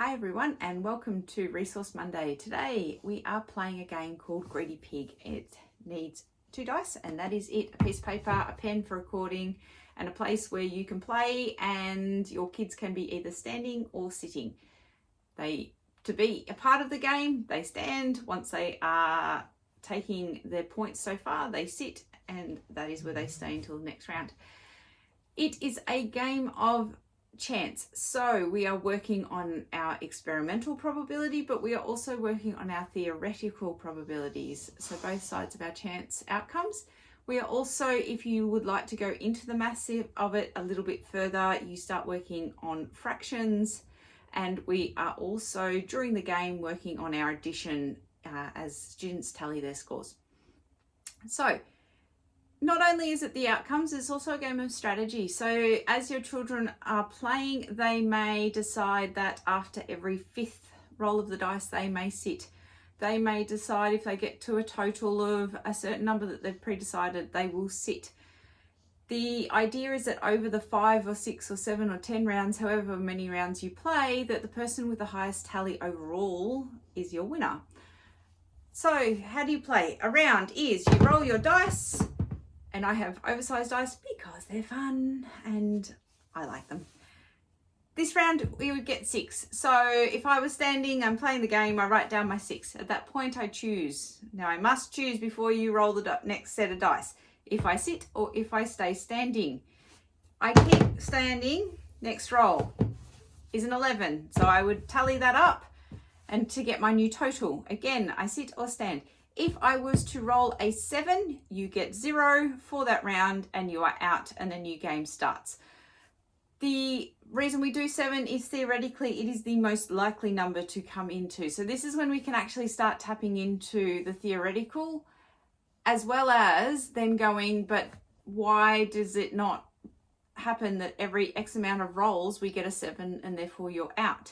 Hi everyone and welcome to Resource Monday. Today we are playing a game called Greedy Pig. It needs 2 dice and that is it. A piece of paper, a pen for recording and a place where you can play and your kids can be either standing or sitting. To be a part of the game, they stand. Once they are taking their points so far, they sit, and that is where they stay until the next round. It is a game of chance. So we are working on our experimental probability, but we are also working on our theoretical probabilities. So both sides of our chance outcomes. We are also, if you would like to go into the maths of it a little bit further, you start working on fractions. And we are also, during the game, working on our addition as students tally their scores. So not only is it the outcomes, it's also a game of strategy. So as your children are playing, they may decide that after every 5th roll of the dice, they may sit. They may decide if they get to a total of a certain number that they've pre-decided, they will sit. The idea is that over the 5 or 6 or 7 or 10 rounds, however many rounds you play, that the person with the highest tally overall is your winner. So how do you play? A round is you roll your dice, and I have oversized dice because they're fun and I like them. This round we would get 6. So if I was standing, I'm playing the game, I write down my 6. At that point I choose. Now I must choose before you roll the next set of dice. If I sit or if I stay standing. I keep standing, next roll is an 11. So I would tally that up and to get my new total. Again, I sit or stand. If I was to roll a 7, you get 0 for that round and you are out and a new game starts. The reason we do 7 is theoretically it is the most likely number to come into. So this is when we can actually start tapping into the theoretical, as well as then going, but why does it not happen that every X amount of rolls we get a 7 and therefore you're out?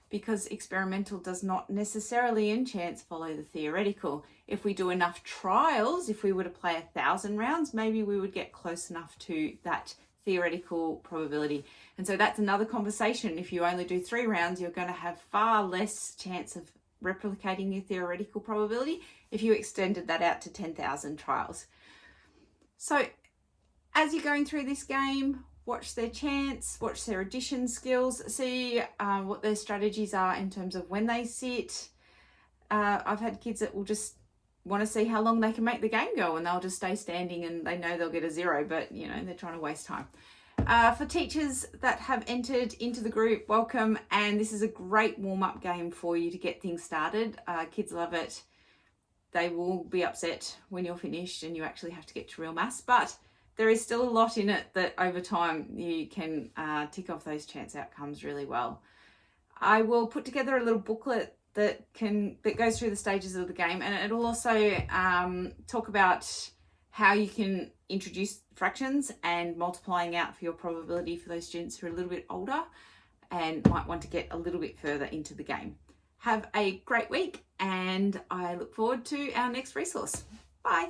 Because experimental does not necessarily in chance follow the theoretical. If we do enough trials, if we were to play 1,000 rounds, maybe we would get close enough to that theoretical probability. And so that's another conversation. If you only do 3 rounds, you're going to have far less chance of replicating your theoretical probability if you extended that out to 10,000 trials. So as you're going through this game, watch their chance, watch their addition skills, see what their strategies are in terms of when they sit. I've had kids that will just want to see how long they can make the game go and they'll just stay standing and they know they'll get a 0, but you know, they're trying to waste time. For teachers that have entered into the group, welcome, and this is a great warm-up game for you to get things started. Kids love it. They will be upset when you're finished and you actually have to get to real maths, but there is still a lot in it that over time you can tick off those chance outcomes really well. I will put together a little booklet that goes through the stages of the game, and it'll also talk about how you can introduce fractions and multiplying out for your probability for those students who are a little bit older and might want to get a little bit further into the game. Have a great week and I look forward to our next resource. Bye.